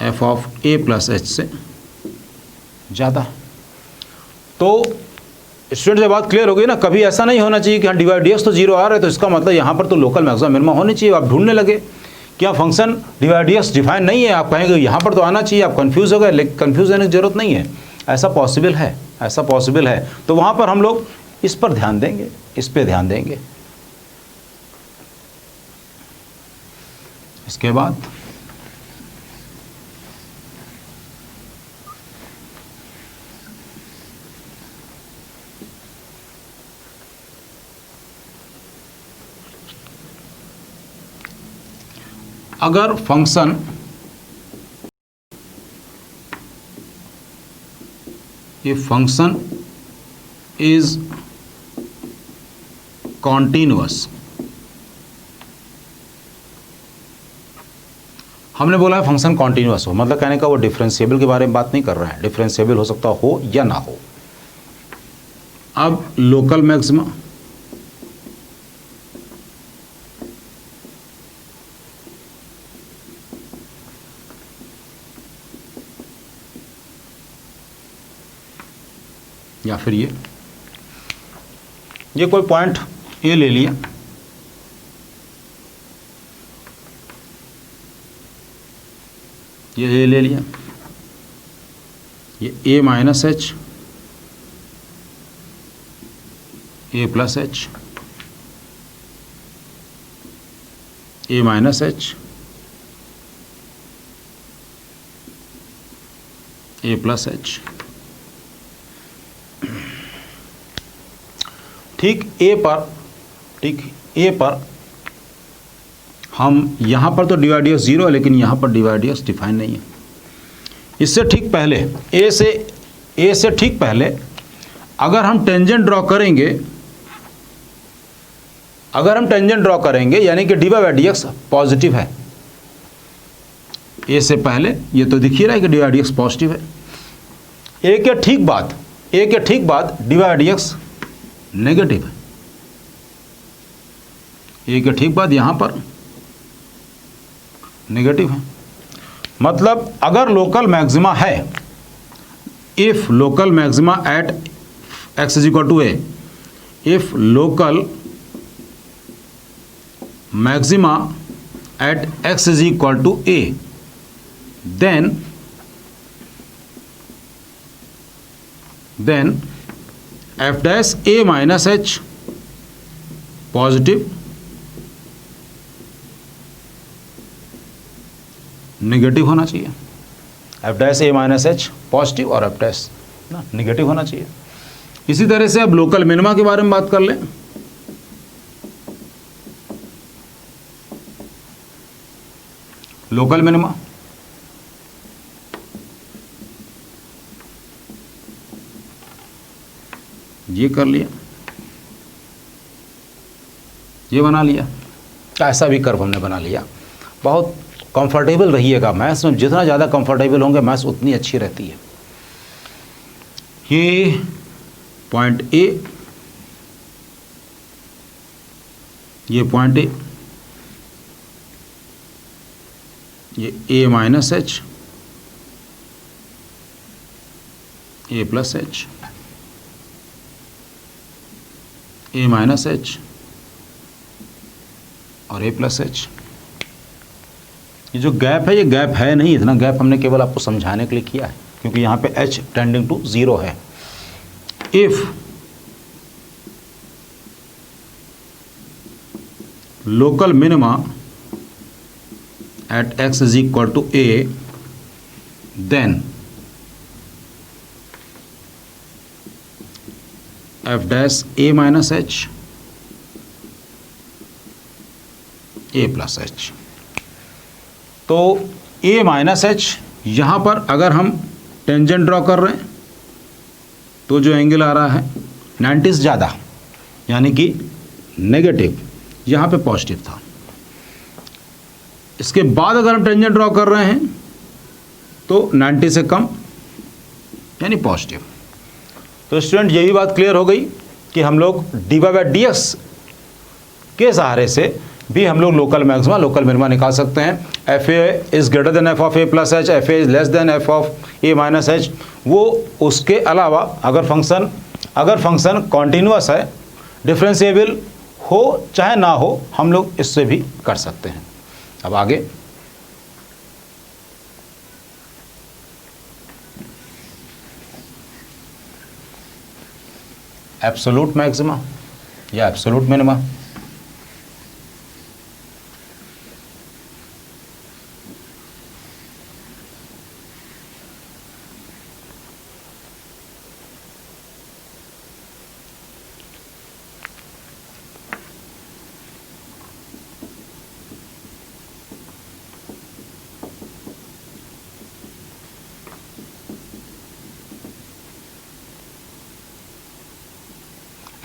F of a plus H से ज़्यादा है। तो स्टूडेंट जब बात क्लियर हो गई ना, कभी ऐसा नहीं होना चाहिए कि हाँ डी वाई डी एक्स तो जीरो आ रहा है तो इसका मतलब यहाँ पर तो लोकल मैक्सिमम मिनिमम होनी चाहिए। आप ढूंढने लगे कि यहाँ function D Y D X define नहीं है, आप कहेंगे यहाँ पर तो आना चाहिए, आप कंफ्यूज हो गए, लेकिन कंफ्यूज होने की जरूरत नहीं है। ऐसा पॉसिबल है, ऐसा पॉसिबल है। तो वहाँ पर हम लोग इस पर ध्यान देंगे, इस पे ध्यान देंगे। इसके बाद अगर फंक्शन इज कॉन्टिन्यूअस, हमने बोला है फंक्शन कॉन्टिन्यूअस हो, मतलब कहने का वो डिफरेंशिएबल के बारे में बात नहीं कर रहा है, डिफरेंशिएबल हो सकता हो या ना हो। अब लोकल मैक्सिमा या फिर ये कोई पॉइंट ए ले लिया, ये ए ले लिया, ये a minus h, a plus h, a minus h, a plus H. ठीक ए पर हम यहाँ पर तो डिवाइडियस जीरो है, लेकिन यहाँ पर डिवाइडियस डिफाइन नहीं है। इससे ठीक पहले ए से ठीक पहले अगर हम टेंजेंट ड्रॉ करेंगे, यानी कि D by D x positive है। ए से पहले ये तो दिख ही रहा है कि D by D x positive है। ए के ठीक बाद D by D x negative है। ए के ठीक बाद यहां पर नेगेटिव है। मतलब अगर लोकल मैक्सिमा है, if local maxima at x is equal to A, if local maxima at x is equal to A, then f dash a minus h positive negative होना चाहिए। f dash a minus H positive और f dash ना negative होना चाहिए। इसी तरह से अब लोकल मिनिमा के बारे में बात कर लें। लोकल मिनिमा ये कर लिया, ये बना लिया, ऐसा भी कर्व हमने बना लिया। बहुत कंफर्टेबल रहिएगा मैथ्स में, जितना ज़्यादा कंफर्टेबल होंगे मैथ्स उतनी अच्छी रहती है। ये पॉइंट ए, ये पॉइंट ए, ये a minus h, a plus h, a minus h और ए प्लस एच। ये जो गैप है, ये गैप है नहीं, इतना गैप हमने केवल आपको समझाने के लिए किया है, क्योंकि यहाँ पे h टेंडिंग टू 0 है। If local minima at x is equal to a, then f dash a minus h a plus h। तो a माइनस h, यहाँ पर अगर हम टेंजेंट ड्रॉ कर रहे हैं तो जो एंगल आ रहा है 90 से ज़्यादा, यानी कि नेगेटिव, यहाँ पे पॉजिटिव था। इसके बाद अगर हम टेंजेंट ड्रॉ कर रहे हैं तो 90 से कम यानी पॉजिटिव। तो स्टूडेंट यही बात क्लियर हो गई कि हम लोग dy/dx के सहारे से भी हम लोग लोकल मैक्सिमा लोकल मिनिमा निकाल सकते हैं। F A is greater than f of a plus H, F A is less than f of a minus H. वो उसके अलावा अगर फंक्शन कॉन्टीन्यूअस है, डिफरेंशिएबल हो चाहे ना हो, हम लोग इससे भी कर सकते हैं। अब आगे एब्सोल्यूट मैक्सिमा या एब्सोल्यूट मिनिमा।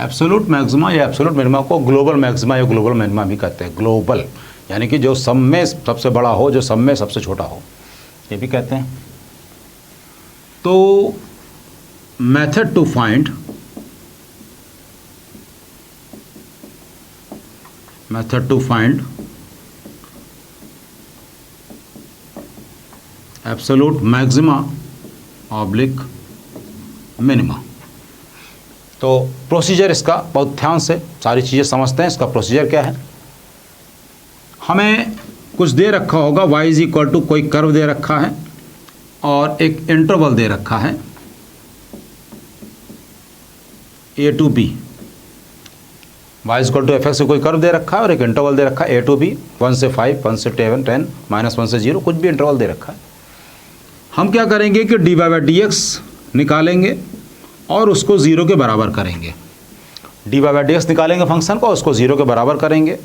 एब्सोल्यूट मैक्सिमा या एब्सोल्यूट मिनिमा को ग्लोबल मैक्सिमा या ग्लोबल मिनिमा भी कहते हैं। ग्लोबल यानी कि जो सब में सबसे बड़ा हो, जो सब में सबसे छोटा हो, ये भी कहते हैं। तो method to find absolute maxima oblique minima. तो प्रोसीजर इसका बहुत ध्यान से सारी चीज़ें समझते हैं। इसका प्रोसीजर क्या है, हमें कुछ दे रखा होगा, y इज इक्वल टू कोई कर्व दे रखा है और एक इंटरवल दे रखा है a to b। y is equal to F X से कोई कर्व दे रखा है और एक इंटरवल दे रखा है a टू b, 1 से 5, 1 से 7, 10, -1 से 0, कुछ भी इंटरवल दे रखा है। हम क्या करेंगे कि dy/dx निकालेंगे और उसको 0 के बराबर करेंगे। dy/dx निकालेंगे फंक्शन को, उसको 0 के बराबर करेंगे।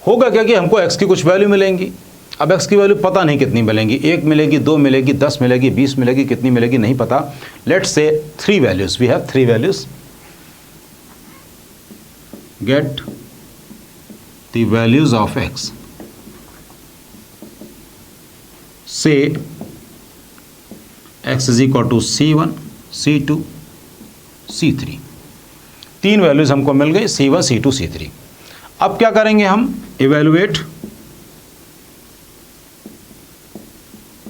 होगा क्या कि हमको x की कुछ वैल्यू मिलेंगी। अब x की वैल्यू पता नहीं कितनी मिलेंगी, 1 मिलेगी, 2 मिलेगी, 10 मिलेगी, 20 मिलेगी, कितनी मिलेगी नहीं पता। Let's say 3 values, we have 3 values. Get the values of x say x is equal to C1, C2, C3। 3 values हमको मिल गई, C1, C2, C3। अब क्या करेंगे हम, evaluate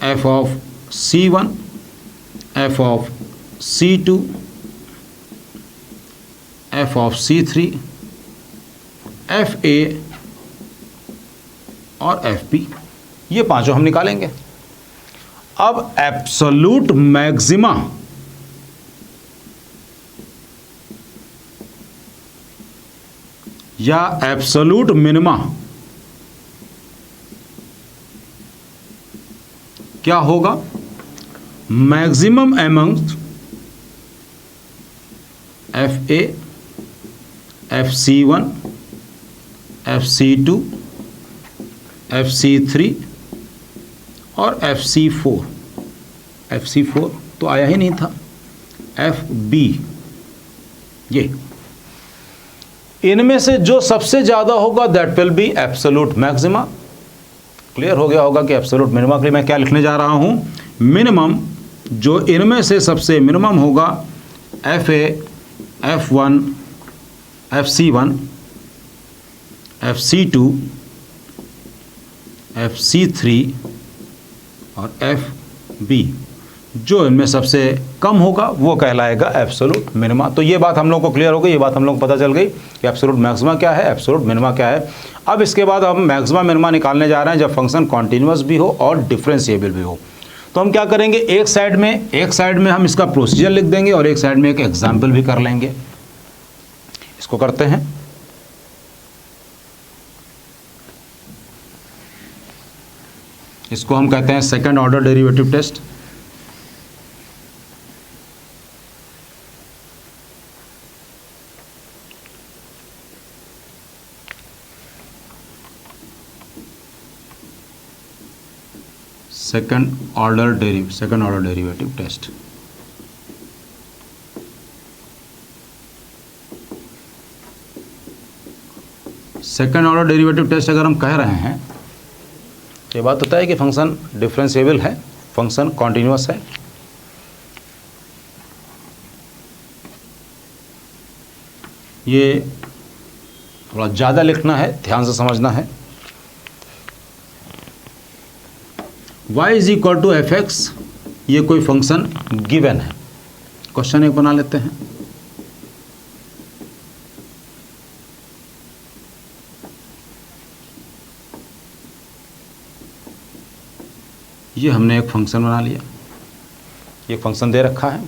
f of C1, f of C2, f of C3, FA और FB, ये पांचों हम निकालेंगे। अब एब्सोल्यूट मैक्सिमा या एब्सोल्यूट मिनिमा क्या होगा, maximum amongst FA, FC1, FC2, FC3 और FC4। FC4 तो आया ही नहीं था, FB। ये इनमें से जो सबसे ज़्यादा होगा that will be absolute maxima. Clear हो गया होगा कि एब्सोल्यूट मिनिमा के लिए मैं क्या लिखने जा रहा हूँ, मिनिमम जो इनमें से सबसे मिनिमम होगा FA, F1, FC1, FC2, FC3 और FB, जो इनमें सबसे कम होगा वो कहलाएगा एब्सोल्यूट मिनिमा। तो ये बात हम लोग को क्लियर हो गई, ये बात हम लोग को पता चल गई कि एब्सोल्यूट मैक्सिमा क्या है, एब्सोल्यूट मिनिमा क्या है। अब इसके बाद हम मैक्सिमा मिनिमा निकालने जा रहे हैं जब फंक्शन कॉन्टिन्यूअस भी हो और डिफरेंशिएबल भी हो। तो हम क्या करेंगे, एक साइड में हम इसका प्रोसीजर लिख देंगे और एक साइड में एक एग्जाम्पल भी कर लेंगे। इसको करते हैं। इसको हम कहते हैं second order derivative test. Second order derivative test. Second order derivative test अगर हम कह रहे हैं तो ये बात होता है कि फंक्शन डिफरेंशिएबल है, फंक्शन कॉन्टिन्यूअस है। ये थोड़ा ज़्यादा लिखना है, ध्यान से समझना है। y is equal to F X, ये कोई फंक्शन गिवन है। क्वेश्चन एक बना लेते हैं। ये हमने एक फंक्शन बना लिया, ये फंक्शन दे रखा है।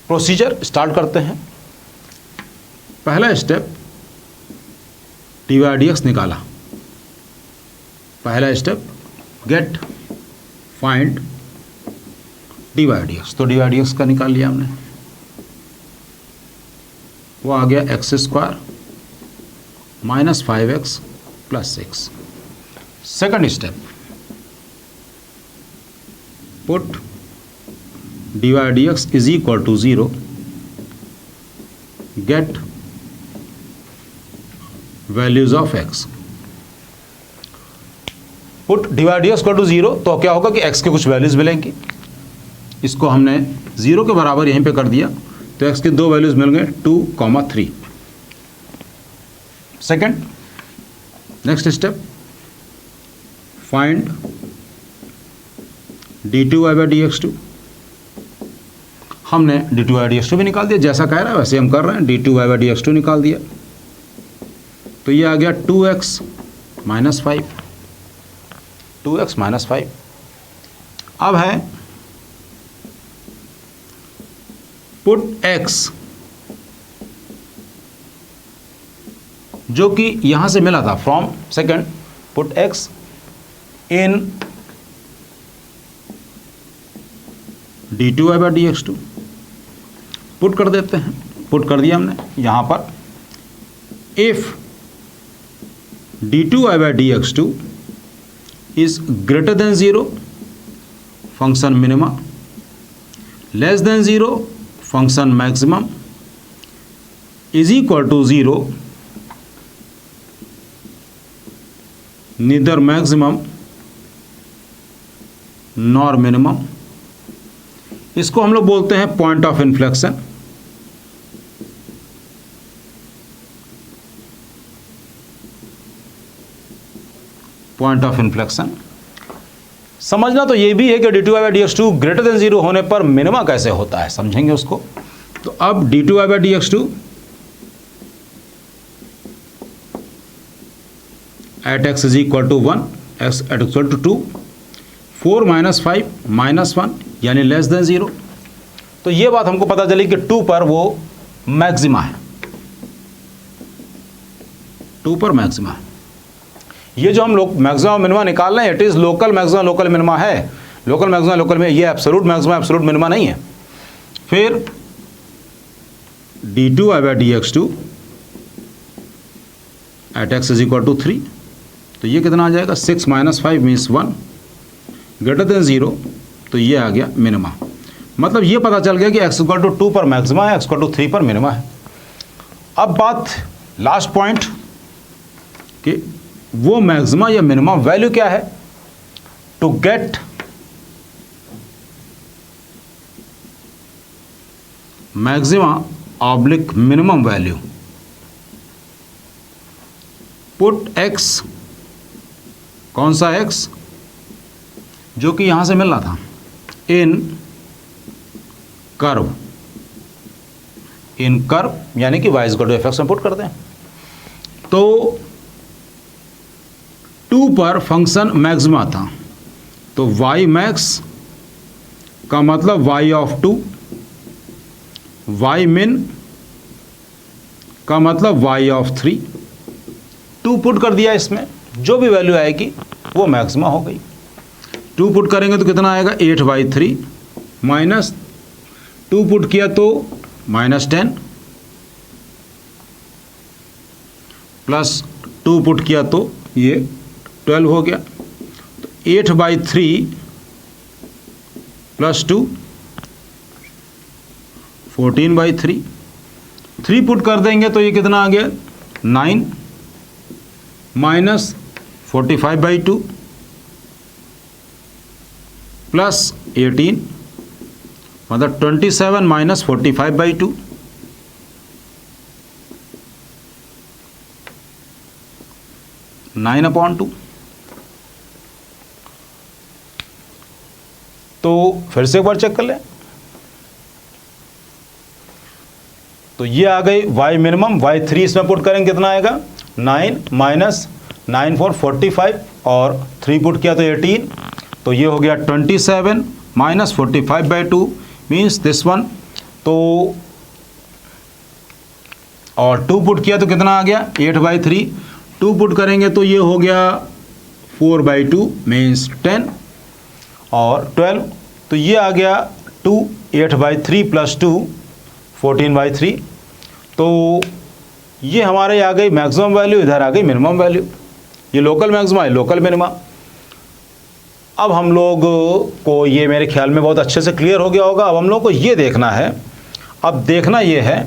प्रोसीजर स्टार्ट करते हैं। पहला step D Y D X निकाला। पहला step get find D Y D X, तो डी वाई डी एक्स का निकाल लिया हमने। वो आ गया X square minus 5x plus 6। Second step put D Y D X is equal to 0, get values of x। Put D Y D X equal to 0, तो क्या होगा कि x के कुछ वैल्यूज मिलेंगी। इसको हमने 0 के बराबर यहीं पे कर दिया, तो x के दो वैल्यूज मिल गए 2, 3। Second next step find d2/dx2। हमने d2/dx2 भी निकाल दिया, जैसा कह रहा है वैसे हम कर रहे हैं। d2/dx2 निकाल दिया, तो ये आ गया 2x माइनस 5, 2x माइनस 5। अब है पुट x, जो कि यहां से मिला था from second, put x in d2/dx2। Put कर देते हैं, पुट कर दिया हमने यहां पर। If d2/dx2 is greater than 0, function minima, less than 0, function maximum, is equal to 0, neither maximum nor minimum. इसको हम लोग बोलते हैं point of inflection. Point of inflection समझना तो ये भी है कि d2/dx2 ग्रेटर देन 0 होने पर मिनिमा कैसे होता है, समझेंगे उसको। तो अब d2/dx2 at x is equal to 1, x at equal to 2, 4 minus 5 minus 1 यानी लेस देन 0। तो ये बात हमको पता चली कि 2 पर वो मैक्सिमा है, 2 पर मैक्सिमा है। ये जो हम लोग मैक्सिमा मिनिमा निकाल रहे हैं, it is local maxima local minima है। लोकल मैक्सिमा लोकल में ये एब्सोल्यूट मैक्सिमा एब्सोल्यूट मिनिमा नहीं है। फिर d2/dx2 at x is equal to 3, तो ये कितना आ जाएगा 6 माइनस 5 मीन्स 1, ग्रेटर देन 0, तो ये आ गया मिनिमा। मतलब ये पता चल गया कि x इक्वल टू 2 पर मैक्सिमा है, x इक्वल टू 3 पर मिनिमा है। अब बात लास्ट पॉइंट कि वो मैक्सिमा या मिनिमा वैल्यू क्या है। To get maxima oblique minimum value, put x, कौन सा x जो कि यहां से मिल रहा था, इन कर्व, इन कर्व यानी कि y equal to F X में पुट करते हैं। तो 2 पर फंक्शन मैक्सिमा था, तो y मैक्स का मतलब y ऑफ 2, y मिन का मतलब y ऑफ 3। 2 पुट कर दिया इसमें, जो भी वैल्यू आएगी वो मैक्सिमा हो गई। 2 पुट करेंगे तो कितना आएगा 8/3 माइनस 2 पुट किया तो -10 प्लस 2 पुट किया तो ये 12 हो गया। तो 8/3 प्लस 2 14/3। 3 पुट कर देंगे तो ये कितना आ गया 9 माइनस 45/2 प्लस 18 मतलब 27 माइनस 45/2 9/2। तो फिर से एक बार चेक कर लें। तो ये आ गई y मिनिमम, y3 इसमें पुट करेंगे कितना आएगा 9 माइनस 9 4 45 और 3 पुट किया तो 18, तो ये हो गया 27 माइनस 45/2 मीन्स दिस वन। तो और 2 पुट किया तो कितना आ गया 8/3, 2 पुट करेंगे तो ये हो गया 4/2 मीन्स 10 और 12, तो ये आ गया 2 8/3 प्लस 2 14/3। तो ये हमारे आ गई मैक्सिमम वैल्यू, इधर आ गई मिनिमम वैल्यू। ये लोकल मैक्सिमा है, लोकल मिनिमा। अब हम लोग को ये मेरे ख्याल में बहुत अच्छे से क्लियर हो गया होगा। अब हम लोग को ये देखना है, अब देखना ये है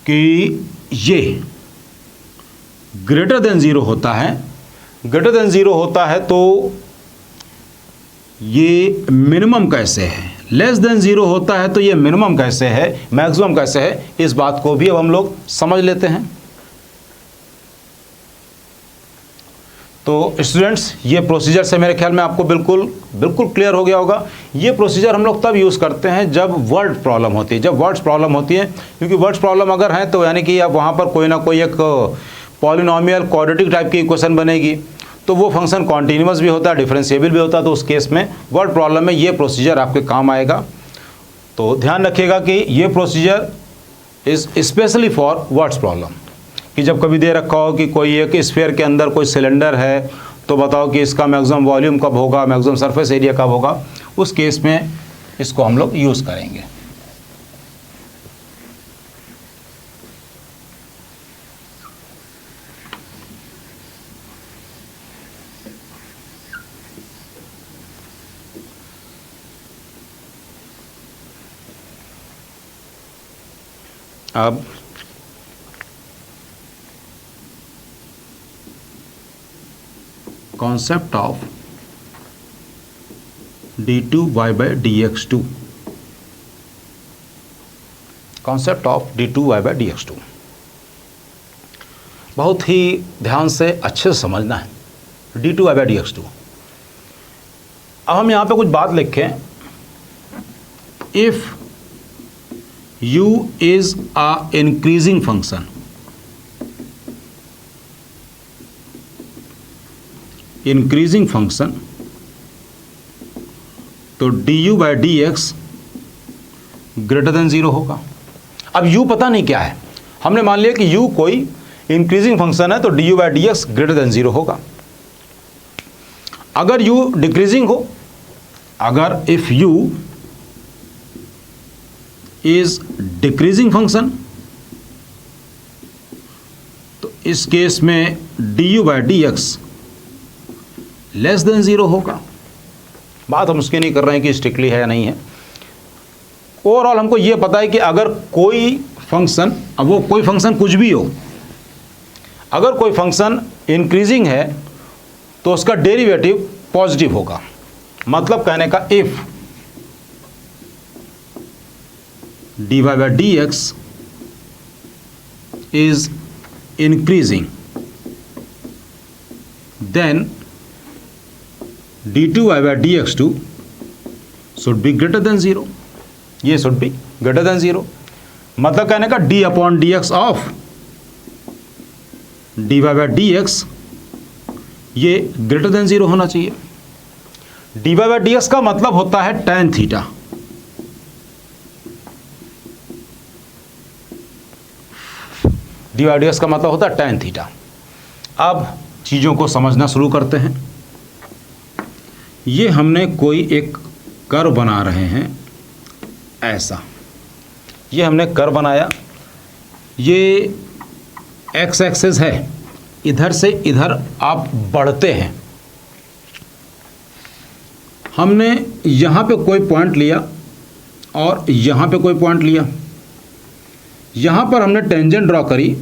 कि ये ग्रेटर देन 0 होता है, ग्रेटर देन 0 होता है तो ये मिनिमम कैसे है, लेस देन 0 होता है तो ये मिनिमम कैसे है, मैक्सिमम कैसे है, इस बात को भी अब हम लोग समझ लेते हैं। तो स्टूडेंट्स ये प्रोसीजर से मेरे ख्याल में आपको बिल्कुल क्लियर हो गया होगा। ये प्रोसीजर हम लोग तब यूज़ करते हैं जब वर्ड प्रॉब्लम होती है, जब वर्ड्स प्रॉब्लम होती है, क्योंकि वर्ड्स प्रॉब्लम अगर है तो यानी कि अब वहाँ पर कोई ना कोई एक पॉलिनोमियल क्वाड्रेटिक टाइप की इक्वेशन बनेगी, तो वो फंक्शन कॉन्टिन्यूअस भी होता है, डिफरेंशिएबल भी होता है, तो उस केस में वर्ड प्रॉब्लम में ये प्रोसीजर आपके काम आएगा। तो ध्यान रखिएगा कि ये procedure is specially for words problem, कि जब कभी दे रखा हो कि कोई एक स्फीयर के अंदर कोई सिलेंडर है तो बताओ कि इसका मैक्सिमम वॉल्यूम कब होगा, मैक्सिमम सरफेस एरिया कब होगा, उस केस में इसको हम लोग यूज़ करेंगे। अब concept of d2y/dx2, concept of d2y/dx2 बहुत ही ध्यान से अच्छे से समझना है। d2y/dx2, अब हम यहाँ पे कुछ बात लिखें, if u is a increasing function, increasing function, तो du/dx ग्रेटर देन 0 होगा। अब u पता नहीं क्या है, हमने मान लिया कि u कोई इंक्रीजिंग फंक्शन है तो du/dx ग्रेटर देन 0 होगा। अगर u डिक्रीजिंग हो, अगर if u is decreasing function, तो इस केस में du/dx लेस देन 0 होगा। बात हम उसकी नहीं कर रहे हैं कि स्ट्रिक्टली है या नहीं है, ओवरऑल हमको ये पता है कि अगर कोई फंक्शन, अब वो कोई फंक्शन कुछ भी हो, अगर कोई फंक्शन इंक्रीजिंग है तो उसका डेरिवेटिव पॉजिटिव होगा। मतलब कहने का if dy/dx is increasing then d2y/dx2 should be greater than 0, ये should be greater than 0। मतलब कहने का d/dx ऑफ dy/dx ये ग्रेटर देन 0 होना चाहिए। dy/dx का मतलब होता है tan थीटा, dy/dx का मतलब होता है tan थीटा। अब चीज़ों को समझना शुरू करते हैं। ये हमने कोई एक कर्व बना रहे हैं ऐसा, ये हमने कर्व बनाया, ये एक्स एक्सिस है, इधर से इधर आप बढ़ते हैं। हमने यहाँ पे कोई पॉइंट लिया और यहाँ पे कोई पॉइंट लिया, यहाँ पर हमने टेंजेंट ड्रॉ करी,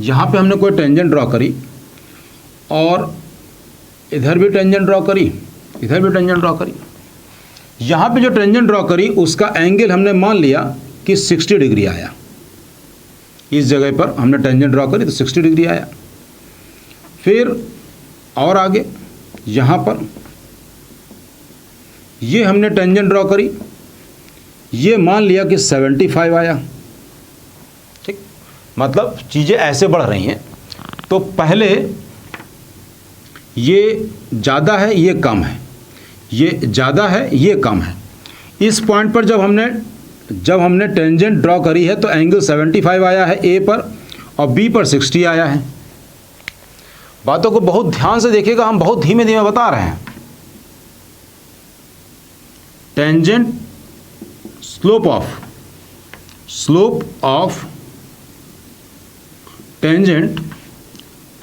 यहाँ पे हमने कोई टेंजेंट ड्रॉ करी और इधर भी टेंजेंट ड्रॉ करी, इधर भी टेंजेंट ड्रॉ करी। यहाँ पे जो टेंजेंट ड्रॉ करी उसका एंगल हमने मान लिया कि 60 डिग्री आया। इस जगह पर हमने टेंजेंट ड्रॉ करी तो 60 डिग्री आया। फिर और आगे यहाँ पर ये हमने टेंजेंट ड्रॉ करी, ये मान लिया कि 75 आया। ठीक, मतलब चीज़ें ऐसे बढ़ रही हैं। तो पहले ये ज़्यादा है, ये कम है, ये ज़्यादा है, ये कम है। इस पॉइंट पर जब हमने टेंजेंट ड्रॉ करी है तो एंगल 75 आया है ए पर और बी पर 60 आया है। बातों को बहुत ध्यान से देखिएगा, हम बहुत धीमे धीमे बता रहे हैं। Tangent slope of tangent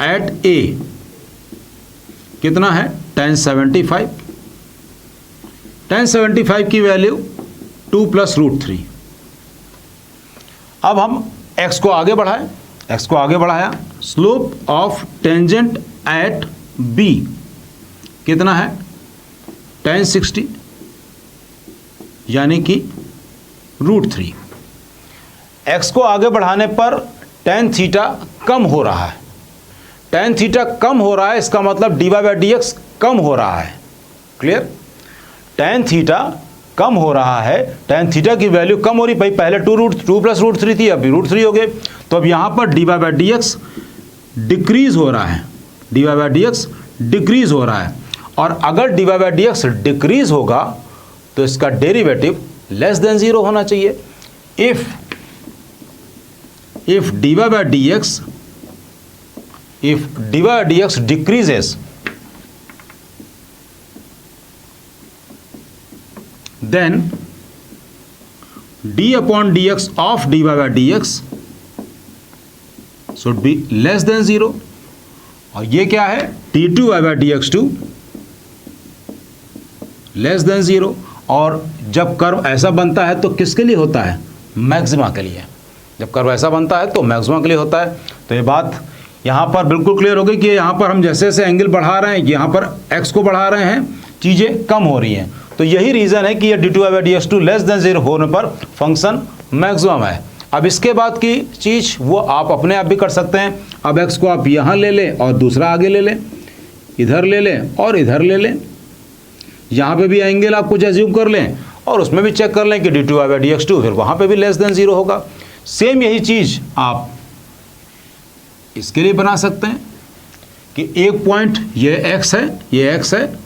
at a कितना है? tan 75। tan 75 की वैल्यू 2 + √3। अब हम x को आगे बढ़ाएं, x को आगे बढ़ाया। Slope of tangent eight b कितना है? tan 60 यानी कि √3। x को आगे बढ़ाने पर tan थीटा कम हो रहा है। tan थीटा कम हो रहा है, इसका मतलब dy/dx कम हो रहा है। क्लियर? tan थीटा कम हो रहा है, tan थीटा की वैल्यू कम हो रही। भाई पहले 2 + √3 थी, अभी √3 हो गए। तो अब यहाँ पर dy/dx डिक्रीज हो रहा है, dy/dx डिक्रीज हो रहा है। और अगर dy/dx डिक्रीज होगा तो इसका डेरिवेटिव लेस देन 0 होना चाहिए। if dy/dx decreases, then d/dx of dy/dx should be less than 0। और ये क्या है? d2/dx2 less than 0। और जब कर्व ऐसा बनता है तो किसके लिए होता है? मैक्सिमा के लिए। जब कर्व ऐसा बनता है तो मैक्सिमा के लिए होता है। तो ये बात यहाँ पर बिल्कुल क्लियर हो गई कि यहाँ पर हम जैसे जैसे एंगल बढ़ा रहे हैं, यहाँ पर x को बढ़ा रहे हैं, चीज़ें कम हो रही हैं। तो यही रीज़न है कि ये d2/dx2 लेस देन 0 होने पर फंक्शन मैक्सिमम है। अब इसके बाद की चीज़ वो आप अपने आप भी कर सकते हैं। अब x को आप यहाँ ले लें और दूसरा आगे ले लें, इधर ले लें और इधर ले लें। यहाँ पे भी एंगल आप कुछ एज्यूम कर लें और उसमें भी चेक कर लें कि d2/dx2 फिर वहाँ पे भी लेस देन 0 होगा। सेम यही चीज़ आप इसके लिए बना सकते हैं कि एक पॉइंट ये x है, ये x है,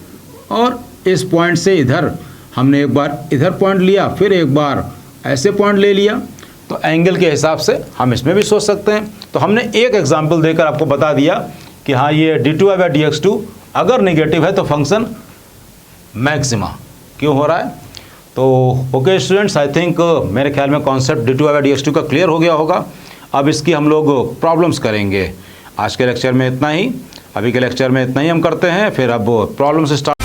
और इस पॉइंट से इधर हमने एक बार इधर पॉइंट लिया, फिर एक बार ऐसे पॉइंट ले लिया। तो एंगल के हिसाब से हम इसमें भी सोच सकते हैं। तो हमने एक एग्जांपल देकर आपको बता दिया कि हाँ, ये d2/dx2 अगर नेगेटिव है तो फंक्शन मैक्सिमा क्यों हो रहा है। तो ओके स्टूडेंट्स, आई थिंक मेरे ख्याल में कॉन्सेप्ट d2/dx2 का क्लियर हो गया होगा। अब इसकी हम लोग प्रॉब्लम्स करेंगे। आज के लेक्चर में इतना ही, अभी के लेक्चर में इतना ही हम करते हैं, फिर अब प्रॉब्लम्स स्टार्ट